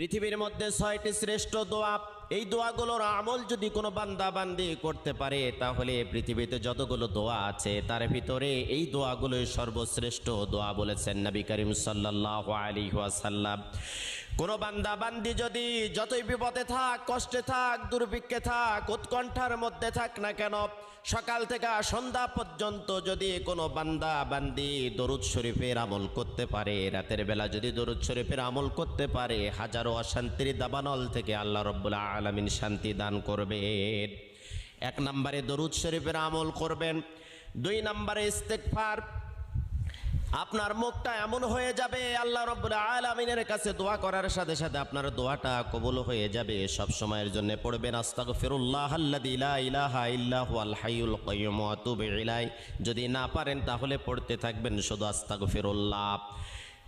পৃথিবীর মধ্যে 6টি শ্রেষ্ঠ দোয়া। এই দোয়াগুলোর আমল যদি কোনো বান্দা বান্দি করতে পারে তাহলে পৃথিবীতে যতগুলো দোয়া আছে তার ভিতরে এই দোয়াগুলোই সর্বশ্রেষ্ঠ দোয়া বলেছেন নবী করিম সাল্লাল্লাহু আলাইহি ওয়াসাল্লাম। কোনো বান্দা বান্দি যদি যতই বিপদে থাক, কষ্টে থাক, দুর্ভিক্ষে থাক, উৎকণ্ঠার মধ্যে থাক না কেন, সকাল থেকে সন্ধ্যা পর্যন্ত যদি কোনো বান্দা বান্দি দরুদ শরীফের আমল করতে পারে, রাতের বেলা যদি দরুদ শরীফের আমল করতে পারে, হাজারো অশান্তির দাবানল থেকে আল্লাহ রাব্বুল আলামিন শান্তি দান করবেন। 1 নম্বরে দরুদ শরীফের আমল করবেন। 2 নম্বরে ইস্তেগফার। আপনার মুখটা এমন হয়ে যাবে আল্লাহ রাব্বুল আলামিনের কাছে দোয়া করার সাথে সাথে আপনার দোয়াটা কবুল হয়ে যাবে। সব সময়ের জন্য পড়বেন আস্তাগফিরুল্লাহাল্লাযী লা ইলাহা ইল্লা হুয়াল হাইয়ুল কাইয়্যুম ওয়া আতুবু ইলাইহি। যদি না পারেন তাহলে পড়তে থাকবেন শুধু আস্তাগফিরুল্লাহ।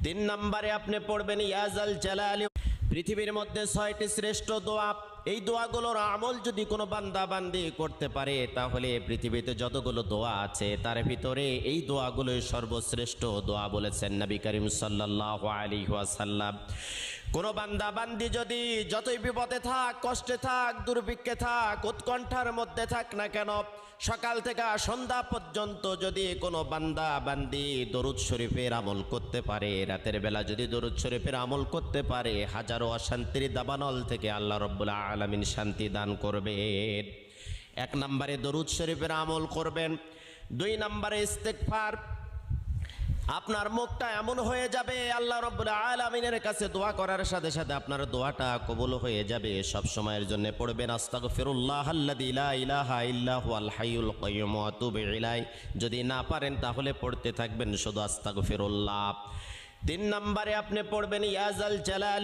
3 নম্বরে আপনি পড়বেন ইয়া যাল জালালি। পৃথিবীর মধ্যে 6টি শ্রেষ্ঠ দোয়া। এই দোয়াগুলোর আমল যদি কোনো বান্দা বান্দি করতে পারে তাহলে পৃথিবীতে যতগুলো দোয়া আছে তার ভিতরে এই দোয়াগুলোই সর্বশ্রেষ্ঠ দোয়া বলেছেন নবী করিম সাল্লাল্লাহু আলাইহি ওয়াসাল্লাম। কোনো বান্দা বান্দি যদি যতই বিপদে থাক, কষ্টে থাক, দুর্ভিক্ষে থাক, উৎকণ্ঠার মধ্যে থাক না কেন, সকাল থেকে সন্ধ্যা পর্যন্ত যদি কোনো বান্দা বান্দি দরুদ শরীফের আমল করতে পারে, রাতের বেলা যদি দরুদ শরীফের আমল করতে পারে, হাজারো অশান্তির দাবানল থেকে আল্লাহ রাব্বুল আলামিন শান্তি দান করবেন। 1 নম্বরে দরুদ শরীফের আমল করবেন। 2 নম্বরে ইস্তেগফার। আপনার মুখটা এমন হয়ে যাবে আল্লাহ রাব্বুল আলামিনের কাছে দোয়া করার সাথে সাথে আপনার দোয়াটা কবুল হয়ে যাবে। সব সময়ের জন্য পড়বেন আস্তাগফিরুল্লাহাল্লাযী লা ইলাহা ইল্লা হুয়াল হাইয়ুল কাইয়্যুম ওয়া আতুবু ইলাইহি। যদি না পারেন তাহলে পড়তে থাকবেন শুধু আস্তাগফিরুল্লাহ। 3 নম্বরে আপনি পড়বেন ইয়া যাল জালালি।